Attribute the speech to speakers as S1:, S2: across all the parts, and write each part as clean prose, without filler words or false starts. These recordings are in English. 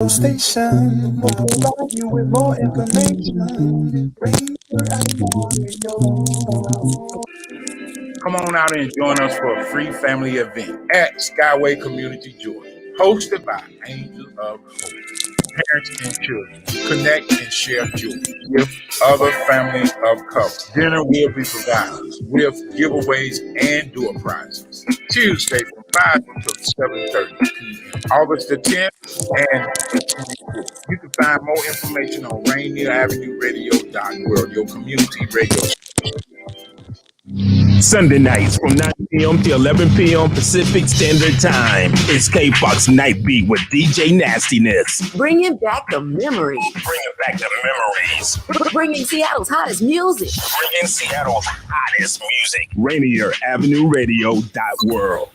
S1: Station will provide you with more information. Rainier Avenue Radio. Come on out and join us for a free family event at Skyway Community Joy, hosted by Angels of Hope. Parents and children connect and share joy with other families of color. Dinner will be provided with giveaways and door prizes. Tuesday from 5 until 7:30 p.m. August the 10th, and you can find more information on Rainier Avenue Radio.world, your community radio.
S2: Sunday nights from 9 p.m. to 11 p.m. Pacific Standard Time. It's K-Fox Night Beat with DJ Nastiness.
S3: Bringing back the memories.
S2: Bringing back the memories.
S3: Bringing Seattle's hottest music.
S2: Bringing Seattle's hottest music. Rainier Avenue Radio.world.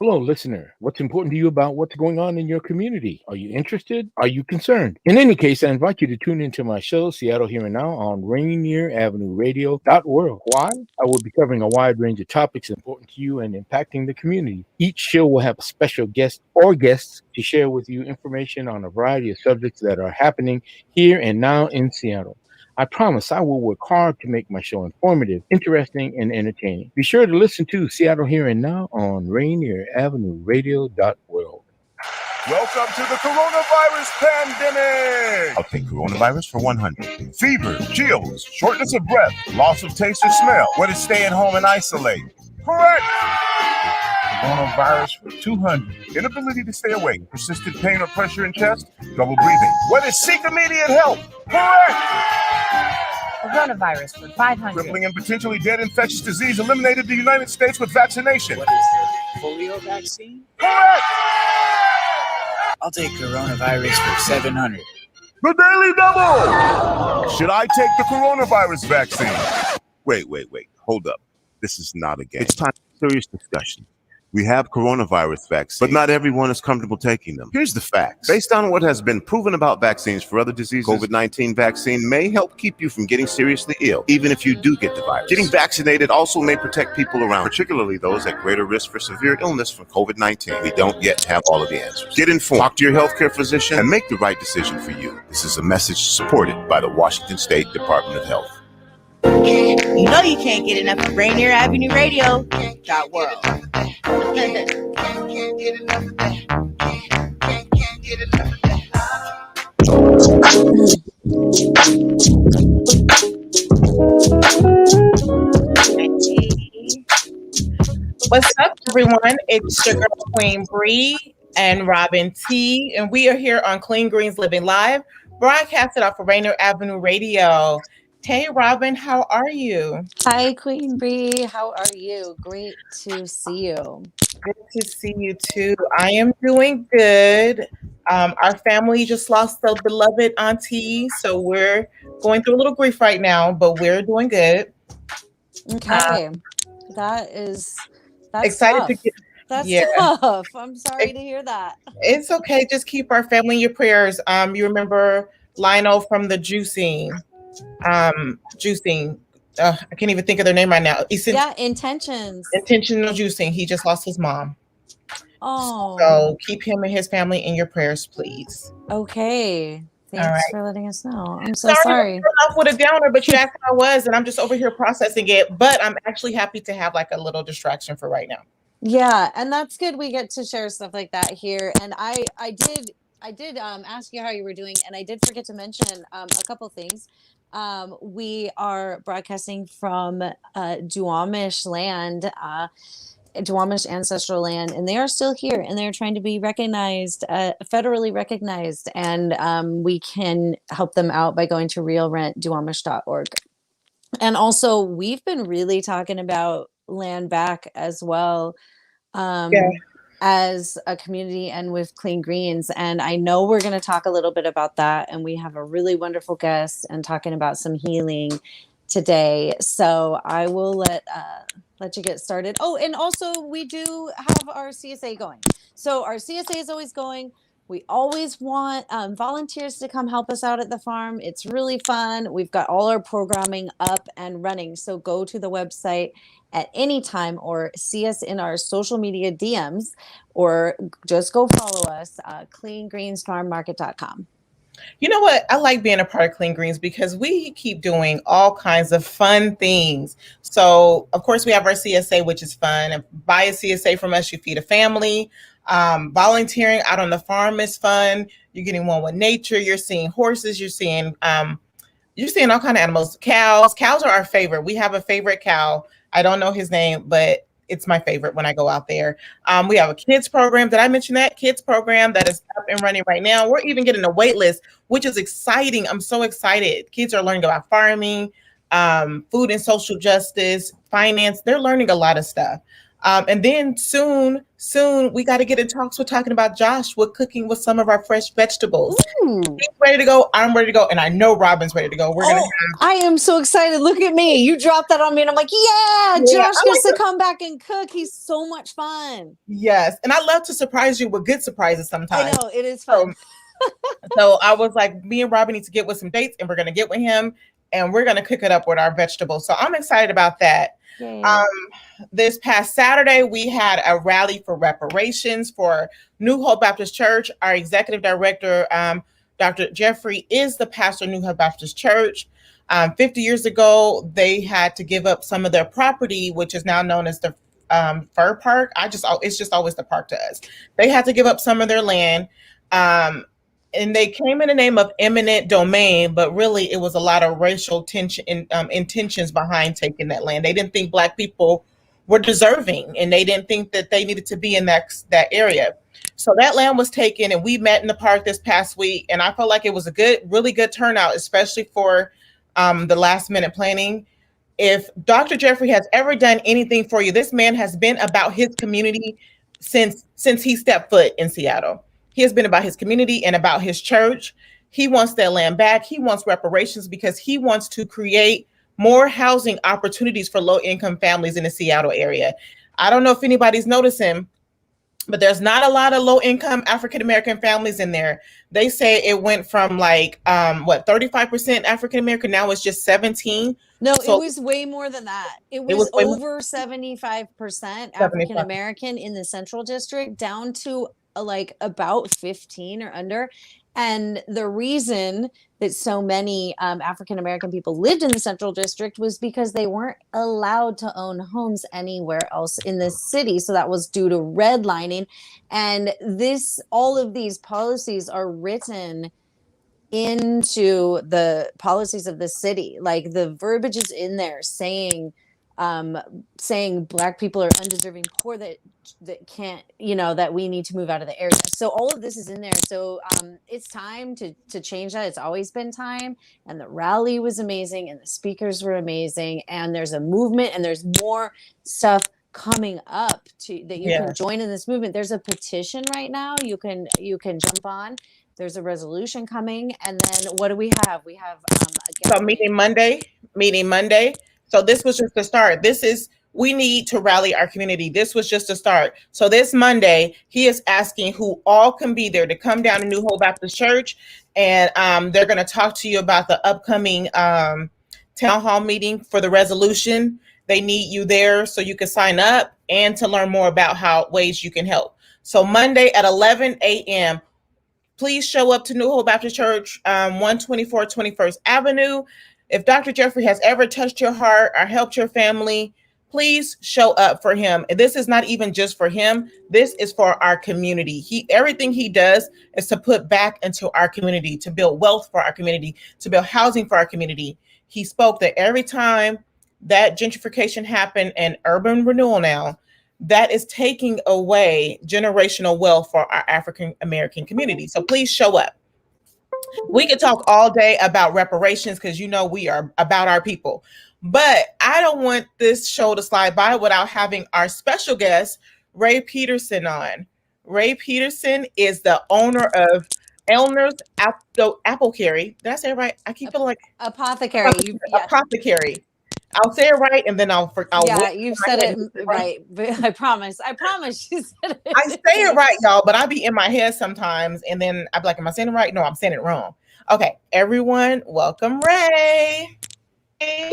S4: Hello, listener. What's important to you about what's going on in your community? Are you interested? Are you concerned? In any case, I invite you to tune into my show, Seattle Here and Now, on Rainier Avenue Radio.world. Why? I will be covering a wide range of topics important to you and impacting the community. Each show will have a special guest or guests to share with you information on a variety of subjects that are happening here and now in Seattle. I promise I will work hard to make my show informative, interesting, and entertaining. Be sure to listen to Seattle Here and Now on Rainier Avenue Radio.world.
S5: Welcome to the coronavirus pandemic. I'll take coronavirus for 100. Fever, chills, shortness of breath, loss of taste or smell. What is staying home and isolate? Correct. Coronavirus for 200. Inability to stay awake, persistent pain or pressure in chest, trouble breathing. What is seek immediate help? Correct.
S6: Coronavirus for 500.
S5: Crippling and potentially dead infectious disease eliminated the United States with vaccination.
S7: What is the polio vaccine?
S5: Correct.
S7: I'll take coronavirus for 700.
S5: The Daily Double! Should I take the coronavirus vaccine? Wait. Hold up. This is not a game. It's time for serious discussion. We have coronavirus vaccines, but not everyone is comfortable taking them. Here's the facts. Based on what has been proven about vaccines for other diseases, COVID-19 vaccine may help keep you from getting seriously ill, even if you do get the virus. Getting vaccinated also may protect people around, particularly those at greater risk for severe illness from COVID-19. We don't yet have all of the answers. Get informed, talk to your healthcare physician, and make the right decision for you. This is a message supported by the Washington State Department of Health.
S6: You know you can't get enough of Rainier Avenue Radio.world. What's up, everyone? It's your girl Queen Bree and Robyn T, and we are here on Clean Greens Living Live, broadcasted off of Rainier Avenue Radio. Hey, Robyn, how are you?
S8: Hi, Queen Bree. How are you? Great to see you.
S6: Good to see you, too. I am doing good. Our family just lost a beloved auntie, so we're going through a little grief right now, but we're doing good.
S8: Okay. That's
S6: excited
S8: tough.
S6: to get...
S8: That's tough. I'm sorry to hear that.
S6: It's okay. Just keep our family in your prayers. You remember Lionel from the juicing. I can't even think of their name right now.
S8: Intentional
S6: juicing. He just lost his mom.
S8: Oh,
S6: so keep him and his family in your prayers, please.
S8: Okay, thanks for letting us know. I'm so sorry.
S6: I'm off with a downer, but you asked how I was, and I'm just over here processing it. But I'm actually happy to have like a little distraction for right now.
S8: Yeah, and that's good. We get to share stuff like that here, and I did ask you how you were doing, and I did forget to mention a couple things. We are broadcasting from Duwamish land, Duwamish ancestral land, and they are still here, and they're trying to be recognized, federally recognized, and we can help them out by going to realrentduwamish.org. And also, we've been really talking about land back as well. As a community and with Clean Greens. And I know we're going to talk a little bit about that. And we have a really wonderful guest and talking about some healing today. So I will let you get started. Oh, and also we do have our CSA going. So our CSA is always going. We always want volunteers to come help us out at the farm. It's really fun. We've got all our programming up and running. So go to the website at any time or see us in our social media DMs or just go follow us, cleangreensfarmmarket.com.
S6: You know what? I like being a part of Clean Greens because we keep doing all kinds of fun things. So, of course, we have our CSA, which is fun. And buy a CSA from us, you feed a family. Volunteering out on the farm is fun. You're getting one with nature. You're seeing horses. You're seeing all kind of animals. Cows. Cows are our favorite. We have a favorite cow. I don't know his name, but it's my favorite when I go out there. We have a kids program. Did I mention that? Kids program that is up and running right now. We're even getting a wait list, which is exciting. I'm so excited. Kids are learning about farming, food and social justice, finance. They're learning a lot of stuff. And then soon we got to get in talks. We're talking about Josh with cooking with some of our fresh vegetables.
S8: Ooh.
S6: He's ready to go. I'm ready to go. And I know Robyn's ready to go.
S8: I am so excited. Look at me. You dropped that on me and I'm like, Josh gets to come back and cook. He's so much fun.
S6: Yes. And I love to surprise you with good surprises sometimes.
S8: I know, it is fun.
S6: So I was like, me and Robyn need to get with some dates and we're going to get with him and we're going to cook it up with our vegetables. So I'm excited about that. This past Saturday, we had a rally for reparations for New Hope Baptist Church. Our executive director, Dr. Jeffrey, is the pastor of New Hope Baptist Church. 50 years ago, they had to give up some of their property, which is now known as the Fur Park. It's just always the park to us. They had to give up some of their land. And they came in the name of eminent domain, but really it was a lot of racial tension intentions behind taking that land. They didn't think Black people were deserving, and they didn't think that they needed to be in that area. So that land was taken, and we met in the park this past week, and I felt like it was a really good turnout, especially for the last minute planning. If Dr. Jeffrey has ever done anything for you, this man has been about his community since he stepped foot in Seattle. He has been about his community and about his church. He wants that land back. He wants reparations because he wants to create more housing opportunities for low-income families in the Seattle area. I don't know if anybody's noticing, but there's not a lot of low-income African-American families in there. They say it went from 35% African-American, now it's just 17%.
S8: No, it was way more than that. It was over 75% African-American in the Central District, down to about 15 or under. And the reason that so many African-American people lived in the Central District was because they weren't allowed to own homes anywhere else in the city. So that was due to redlining. And all of these policies are written into the policies of the city. Like the verbiage is in there saying Black people are undeserving poor that can't, that we need to move out of the area. So all of this is in there. So it's time to change that. It's always been time. And the rally was amazing and the speakers were amazing. And there's a movement and there's more stuff coming up that you can join in this movement. There's a petition right now. You can jump on. There's a resolution coming. And then what do we have? We have
S6: meeting Monday. So this was just the start. We need to rally our community. This was just a start. So this Monday, he is asking who all can be there to come down to New Hope Baptist Church. And they're going to talk to you about the upcoming town hall meeting for the resolution. They need you there so you can sign up and to learn more about ways you can help. So Monday at 11 a.m., please show up to New Hope Baptist Church, 124 21st Avenue. If Dr. Jeffrey has ever touched your heart or helped your family, please show up for him. And this is not even just for him. This is for our community. Everything he does is to put back into our community, to build wealth for our community, to build housing for our community. He spoke that every time that gentrification happened and urban renewal now, that is taking away generational wealth for our African American community. So please show up. We could talk all day about reparations because we are about our people. But I don't want this show to slide by without having our special guest, Ray Peterson, on. Ray Peterson is the owner of Elner's Apothecary. Did I say it right? I keep feeling like
S8: apothecary.
S6: Apothecary. I'll say it right, and then I'll
S8: yeah, you've said it right. I promise. You said it.
S6: I say it right, y'all, but I be in my head sometimes, and then I'm like, am I saying it right? No, I'm saying it wrong. Okay, everyone, welcome Ray. Yay.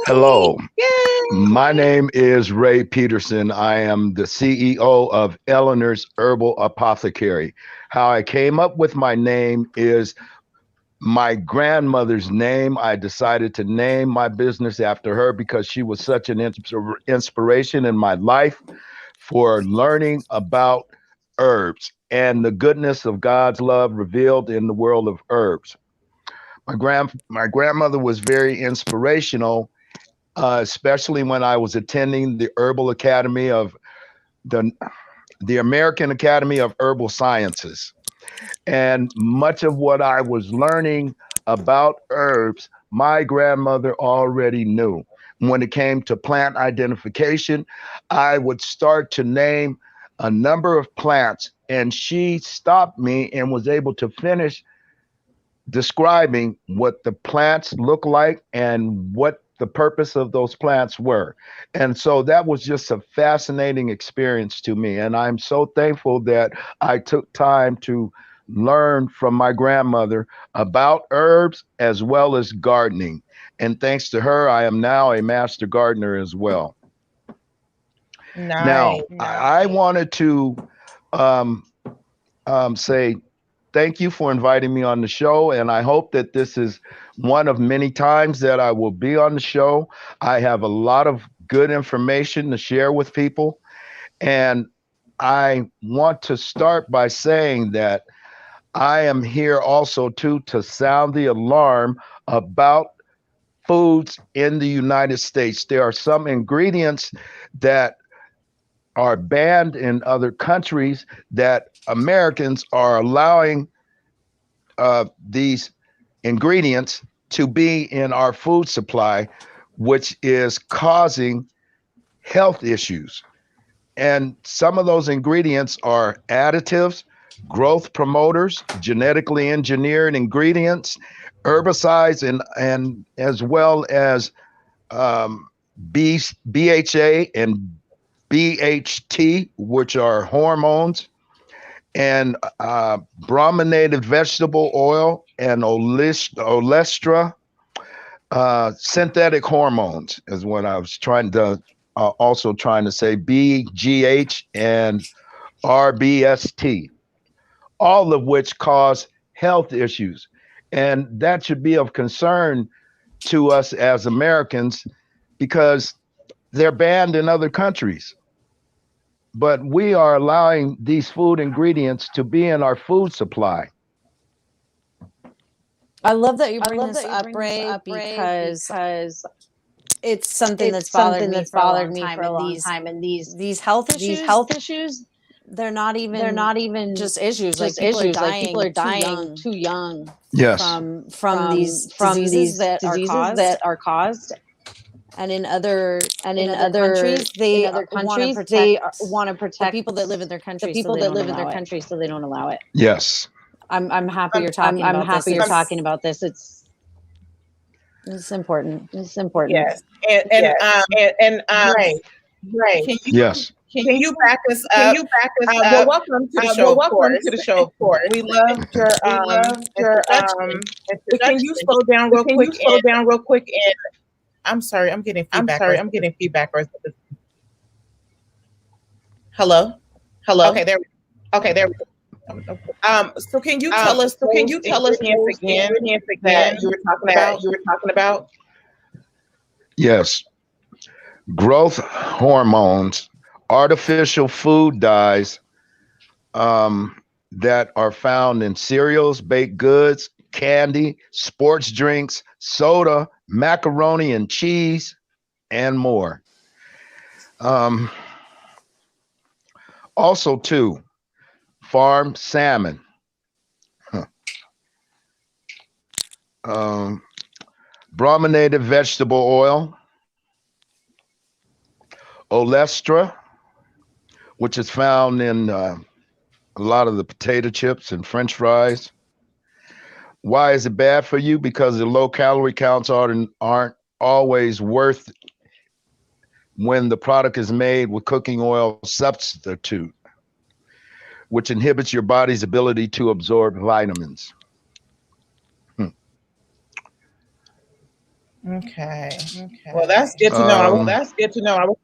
S9: Hello.
S6: Yay.
S9: My name is Ray Peterson. I am the CEO of Eleanor's Herbal Apothecary. How I came up with my name is my grandmother's name. I decided to name my business after her because she was such an inspiration in my life for learning about herbs and the goodness of God's love revealed in the world of herbs. My grandmother was very inspirational, especially when I was attending the Herbal Academy of the American Academy of Herbal Sciences. And much of what I was learning about herbs, my grandmother already knew. When it came to plant identification, I would start to name a number of plants, and she stopped me and was able to finish describing what the plants look like and what the purpose of those plants were. And so that was just a fascinating experience to me. And I'm so thankful that I took time to learn from my grandmother about herbs as well as gardening. And thanks to her, I am now a master gardener as well. Now, I wanted to say thank you for inviting me on the show, and I hope that this is one of many times that I will be on the show. I have a lot of good information to share with people, and I want to start by saying that I am here also to sound the alarm about foods in the United States. There are some ingredients that are banned in other countries that Americans are allowing these ingredients to be in our food supply, which is causing health issues. And some of those ingredients are additives, growth promoters, genetically engineered ingredients, herbicides, and as well as BHA and BHT, which are hormones, and brominated vegetable oil and olestra, synthetic hormones is what I was trying to say, BGH and RBST, all of which cause health issues. And that should be of concern to us as Americans because they're banned in other countries. But we are allowing these food ingredients to be in our food supply.
S8: I love that you bring this up, Ray, because it's something that's bothered me for a long time. And these health issues, they're not even just issues. People are dying too young.
S9: Yes.
S8: From these diseases that are caused. And in other countries, they want to protect the people that live in their country. So they don't allow it.
S9: Yes.
S8: I'm happy you're talking about this. It's important.
S6: Yes. Right. Can you back us up? Well, welcome to the show. Of course. We love your can you slow down real quick? And I'm sorry, I'm getting feedback. Hello. Okay, there we go. So can you tell us again that you were talking about?
S9: Yes. Growth hormones, artificial food dyes that are found in cereals, baked goods, candy, sports drinks, soda, macaroni and cheese, and more. Also, too, farm salmon, brominated vegetable oil, olestra, which is found in a lot of the potato chips and French fries. Why is it bad for you? Because the low calorie counts aren't always worth when the product is made with cooking oil substitute, which inhibits your body's ability to absorb vitamins.
S6: Okay. Well, that's good to know.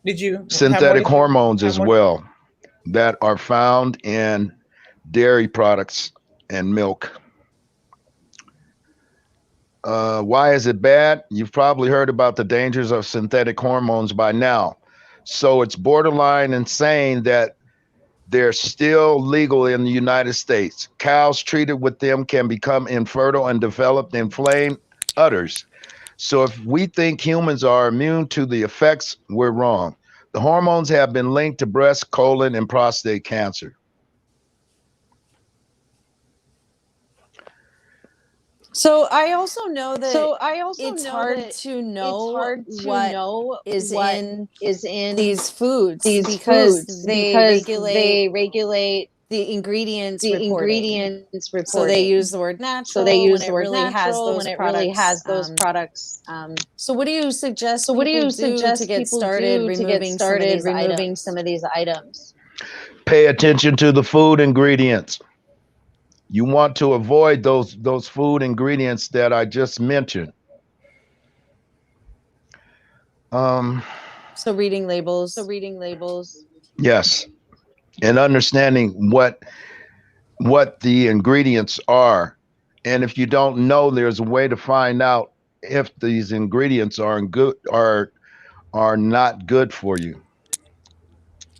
S6: Did you
S9: synthetic hormones as well that are found in dairy products and milk. Why is it bad? You've probably heard about the dangers of synthetic hormones by now. So it's borderline insane that they're still legal in the United States. Cows treated with them can become infertile and develop inflamed udders. So if we think humans are immune to the effects, we're wrong. The hormones have been linked to breast, colon, and prostate cancer.
S8: So I also know that it's hard to know what is in these foods because they regulate the ingredients reporting. So they use the word natural. when it really has those products. So what do you suggest? To get started removing some of these items?
S9: Pay attention to the food ingredients. You want to avoid those food ingredients that I just mentioned.
S8: So reading labels.
S9: Yes, and understanding what the ingredients are, and if you don't know, there's a way to find out if these ingredients are not good for you.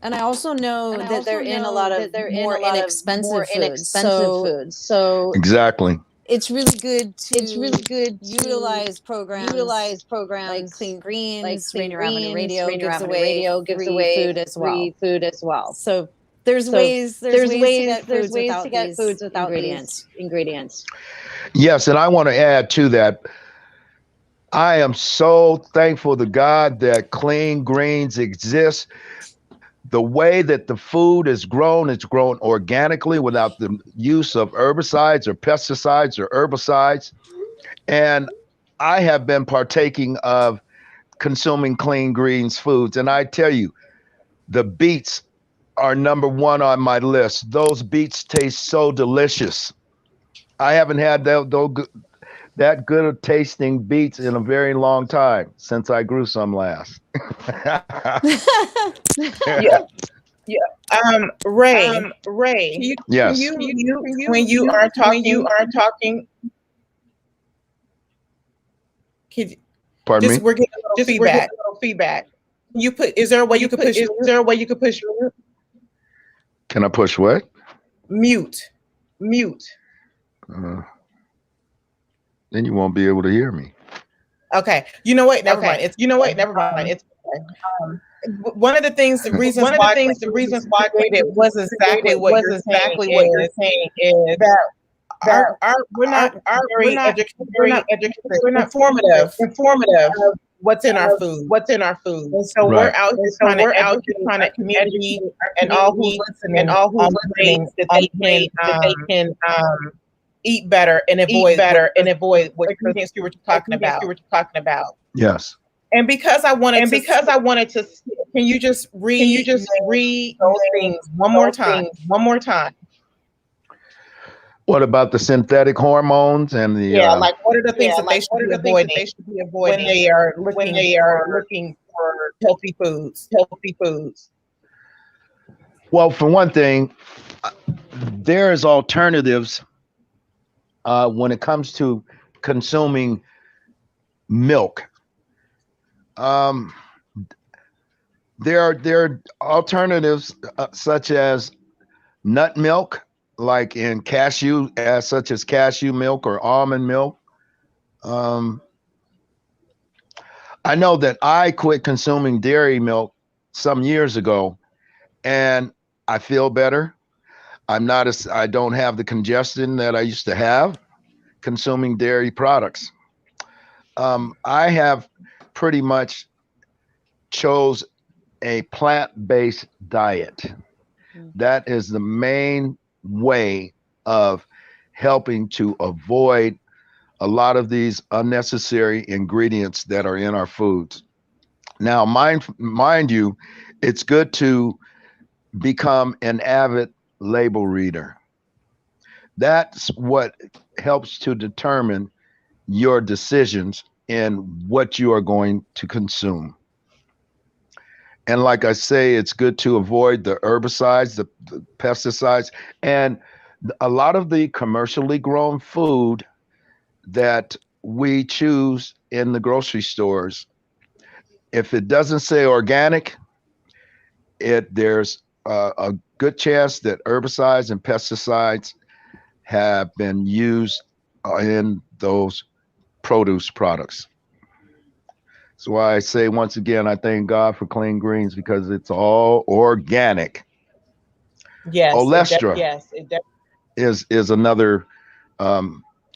S8: And I also know that they're in a lot of more inexpensive foods. So
S9: exactly.
S8: It's really good to utilize programs like Clean Greens. Rainier Avenue Radio gives away free food as well. So there's ways to get foods without these ingredients.
S9: Yes, and I want to add to that. I am so thankful to God that Clean Greens exists. The way that the food is grown, it's grown organically without the use of herbicides or pesticides or herbicides. And I have been partaking of consuming Clean Greens foods. And I tell you, the beets are number one on my list. Those beets taste so delicious. I haven't had that good of tasting beets in a very long time since I grew some last.
S6: Ray.
S9: Yes.
S6: When you are talking.
S9: Pardon me?
S6: We're getting a little feedback. Is there a way you could push?
S9: Can I push what?
S6: Mute.
S9: Then you won't be able to hear me.
S6: Okay. You know what? Never mind. It's one of the things. The reasons why it was exactly what you're saying is that we're not informative of what's in our food. And so we're out here trying to community and all who's listening that they can eat better and avoid what you're talking about.
S9: Yes.
S6: And because I wanted to, can you just read those things one more time?
S9: What about the synthetic hormones and the
S6: like what are the things that they should be avoiding when they are looking for healthy foods?
S9: Well, for one thing, there's alternatives when it comes to consuming milk. There are alternatives such as nut milk, like in cashew, such as cashew milk or almond milk. I know that I quit consuming dairy milk some years ago, and I feel better. I don't have the congestion that I used to have consuming dairy products. I have pretty much chose a plant-based diet. That is the main way of helping to avoid a lot of these unnecessary ingredients that are in our foods. Now, mind you, it's good to become an avid label reader. That's what helps to determine your decisions in what you are going to consume. And like I say, it's good to avoid the herbicides, the pesticides, and a lot of the commercially grown food that we choose in the grocery stores. If it doesn't say organic, there's a good chance that herbicides and pesticides have been used in those produce products. That's why I say, once again, I thank God for Clean Greens, because it's all organic.
S6: Yes.
S9: Olestra
S6: Yes.
S9: is another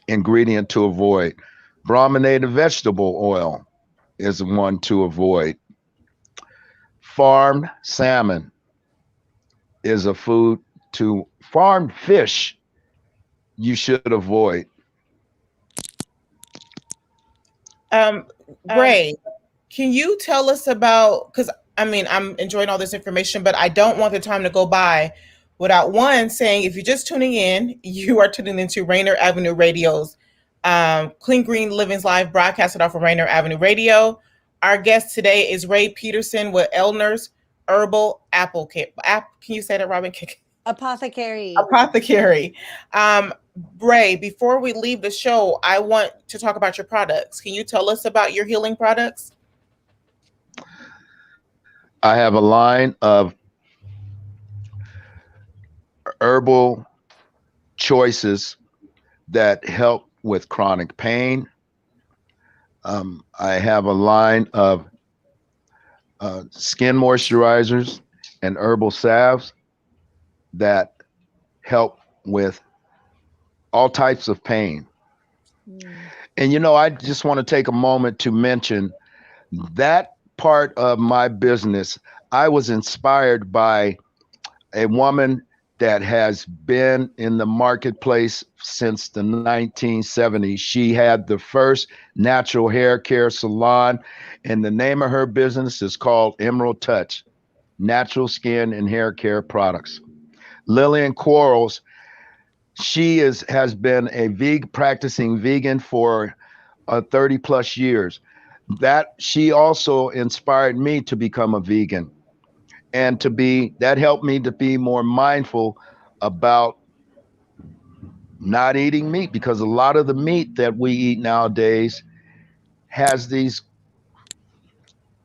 S9: ingredient to avoid. Brominated vegetable oil is one to avoid. Farmed salmon is a food to farmed fish you should avoid.
S6: Ray, can you tell us about, because I mean, I'm enjoying all this information, but I don't want the time to go by without one saying, if you're just tuning in, you are tuning into Rainier Avenue Radio's Clean Green Living's live broadcasted off of Rainier Avenue Radio. Our guest today is Ray Peterson with Elner's Herbal Apple Care. Can you say that, Robyn?
S8: Apothecary.
S6: Ray, before we leave the show, I want to talk about your products. Can you tell us about your healing products?
S9: I have a line of herbal choices that help with chronic pain. I have a line of skin moisturizers and herbal salves that help with all types of pain. And, I just want to take a moment to mention that part of my business. I was inspired by a woman that has been in the marketplace since the 1970s. She had the first natural hair care salon, and the name of her business is called Emerald Touch, Natural Skin and Hair Care Products. Lillian Quarles, she has been a practicing vegan for 30 plus years. That she also inspired me to become a vegan, and that helped me to be more mindful about not eating meat, because a lot of the meat that we eat nowadays has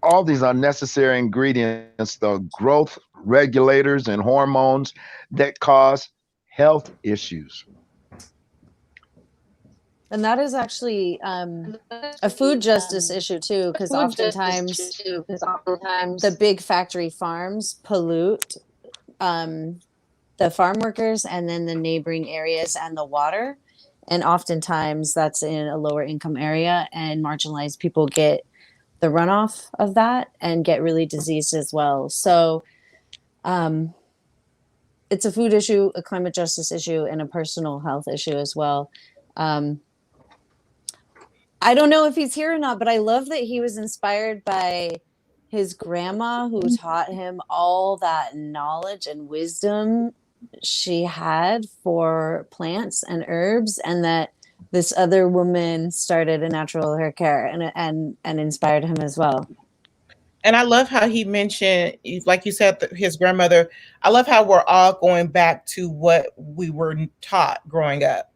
S9: all these unnecessary ingredients, the growth regulators and hormones that cause health issues.
S8: And that is actually a food justice issue too, because oftentimes the big factory farms pollute the farm workers and then the neighboring areas and the water. And oftentimes that's in a lower income area, and marginalized people get the runoff of that and get really diseased as well. So it's a food issue, a climate justice issue, and a personal health issue as well. I don't know if he's here or not, but I love that he was inspired by his grandma, who taught him all that knowledge and wisdom she had for plants and herbs, and that this other woman started a natural hair care and inspired him as well.
S6: And I love how he mentioned, like you said, his grandmother. I love how we're all going back to what we were taught growing up.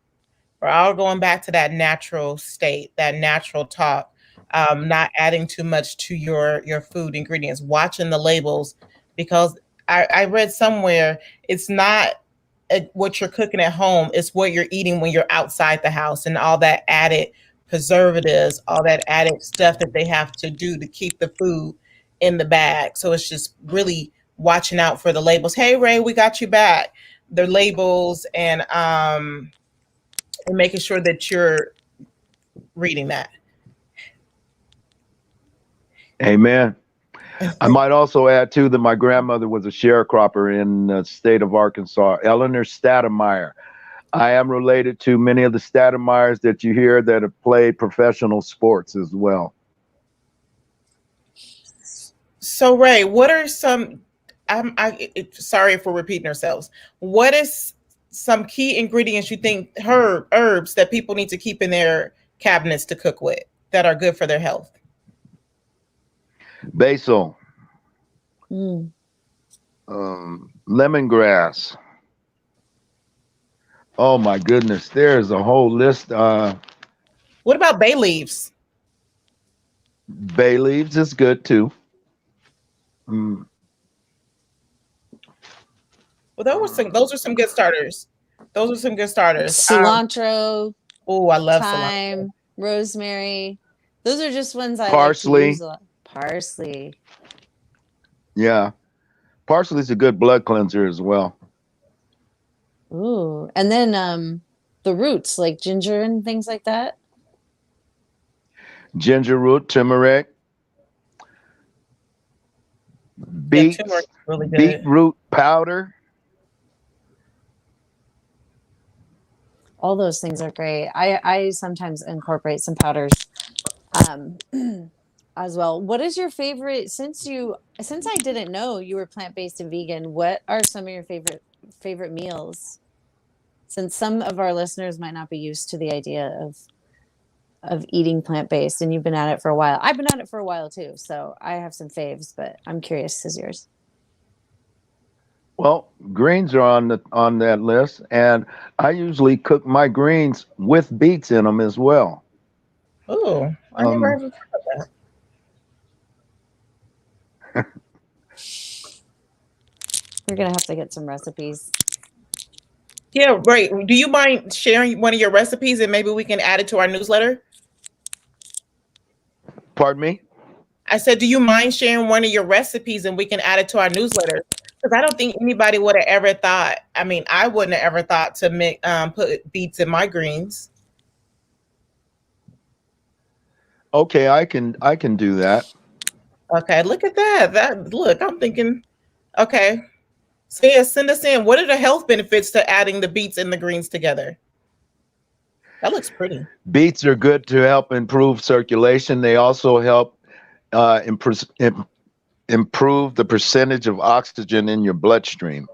S6: We're all going back to that natural state, that natural talk, not adding too much to your food ingredients, watching the labels, because I read somewhere it's not what you're cooking at home, it's what you're eating when you're outside the house, and all that added preservatives, all that added stuff that they have to do to keep the food in the bag. So it's just really watching out for the labels. Hey, Ray, we got you back. The labels and making sure that you're reading that.
S9: Amen. I might also add too that my grandmother was a sharecropper in the state of Arkansas, Eleanor Stademeyer. I am related to many of the Stoudemire's that you hear that have played professional sports as well.
S6: So Ray, what are some? Sorry if we're repeating ourselves. What is some key ingredients you think herbs that people need to keep in their cabinets to cook with that are good for their health?
S9: Basil,
S8: Mm.
S9: lemongrass. Oh my goodness, there's a whole list.
S6: What about bay leaves?
S9: Bay leaves is good too. Mm.
S6: Well, those are some good starters. Those are some good starters.
S8: Cilantro.
S6: Oh, I love
S8: thyme,
S6: cilantro.
S8: rosemary. Those are just ones I
S9: Parsley.
S8: like to use a lot. Parsley.
S9: Yeah, parsley is a good blood cleanser as well.
S8: Ooh, and then the roots like ginger and things like that.
S9: Ginger root, turmeric, beets,
S6: turmeric is really good.
S9: beetroot powder.
S8: All those things are great. I sometimes incorporate some powders as well. What is your favorite, since I didn't know you were plant-based and vegan, what are some of your favorite meals? Since some of our listeners might not be used to the idea of eating plant-based, and you've been at it for a while. I've been at it for a while too, so I have some faves, but I'm curious as yours.
S9: Well, greens are on that list, and I usually cook my greens with beets in them as well.
S6: Oh, I never ever thought of that.
S8: We're gonna have to get some recipes.
S6: Yeah, right. Do you mind sharing one of your recipes and maybe we can add it to our newsletter?
S9: Pardon me?
S6: I said, do you mind sharing one of your recipes and we can add it to our newsletter? Because I don't think anybody would have ever thought. I mean, I wouldn't have ever thought to make put beets in my greens.
S9: Okay, I can do that.
S6: Okay, look at that. Look, I'm thinking. Okay, so yeah, send us in. What are the health benefits to adding the beets and the greens together? That looks pretty.
S9: Beets are good to help improve circulation. They also help improve the percentage of oxygen in your bloodstream.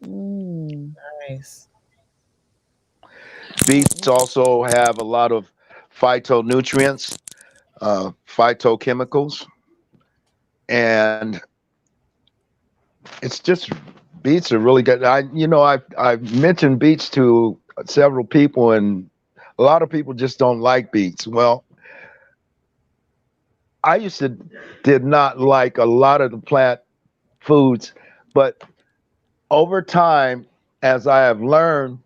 S6: Nice.
S9: Beets also have a lot of phytonutrients, phytochemicals, and it's just, beets are really good. I've mentioned beets to several people, and a lot of people just don't like beets. Well, I did not like a lot of the plant foods, but over time, as I have learned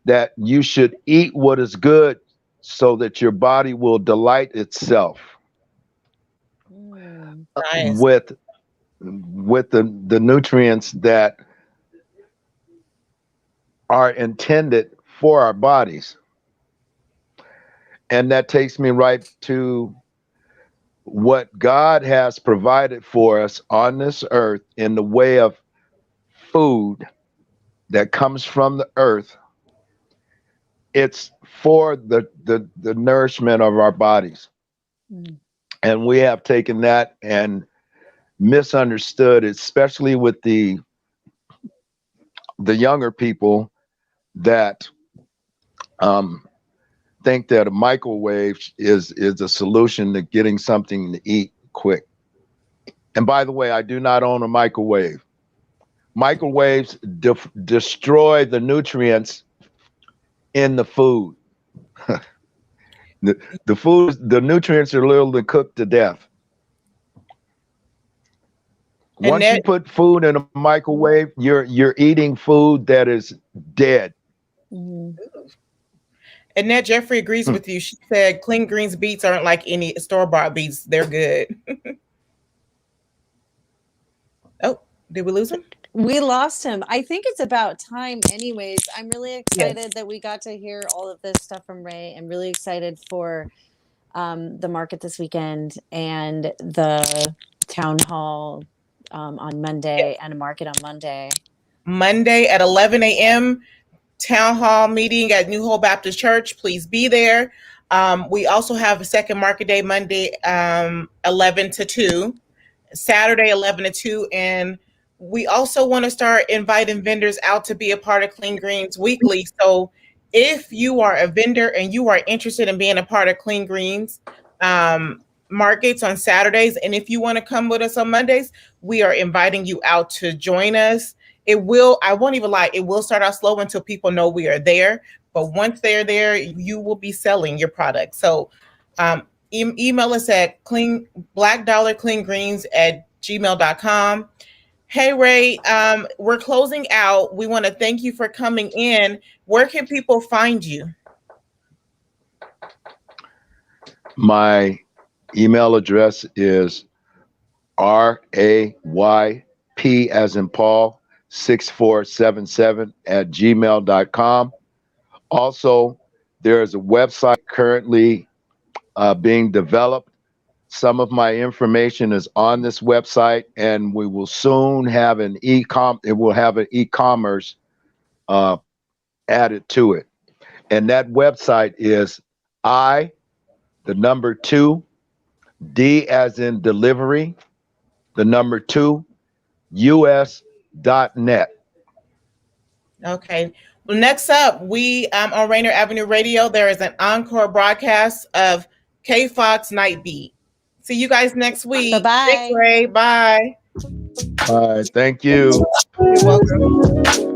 S9: that you should eat what is good so that your body will delight itself
S6: Nice.
S9: with the nutrients that are intended for our bodies. And that takes me right to what God has provided for us on this earth in the way of food that comes from the earth. It's for the nourishment of our bodies. And we have taken that and misunderstood, especially with the younger people that think that a microwave is a solution to getting something to eat quick. And by the way, I do not own a microwave. Microwaves destroy the nutrients in the food. The nutrients are literally cooked to death. Once you put food in a microwave, you're eating food that is dead.
S6: Annette Jeffrey agrees with you. She said clean greens beets aren't like any store-bought beets. They're good. Oh, did we lose him?
S8: We lost him. I think it's about time anyways. I'm really excited that we got to hear all of this stuff from Ray. I'm really excited for the market this weekend and the town hall on Monday and a market on Monday.
S6: Monday at 11 a.m. town hall meeting at New Hope Baptist Church. Please be there. We also have a second market day Monday, 11 to 2, Saturday, 11 to 2. And we also want to start inviting vendors out to be a part of Clean Greens Weekly. So if you are a vendor and you are interested in being a part of Clean Greens markets on Saturdays, and if you want to come with us on Mondays, we are inviting you out to join us. I won't even lie, it will start out slow until people know we are there. But once they're there, you will be selling your product. So email us at blackdollarcleangreens@gmail.com. Hey, Ray, we're closing out. We want to thank you for coming in. Where can people find you?
S9: My email address is RAYP as in Paul 6477 @gmail.com. Also, there is a website currently being developed. Some of my information is on this website, and we will soon have an e-commerce added to it. And that website is the 2, D as in delivery, the 2, US.net.
S6: Okay. Well, next up, we on Rainier Avenue Radio, there is an encore broadcast of K-Fox Night Beat. See you guys next week.
S8: Bye-bye.
S6: Thanks, Ray. Bye.
S9: All right. Thank you.
S6: You're welcome.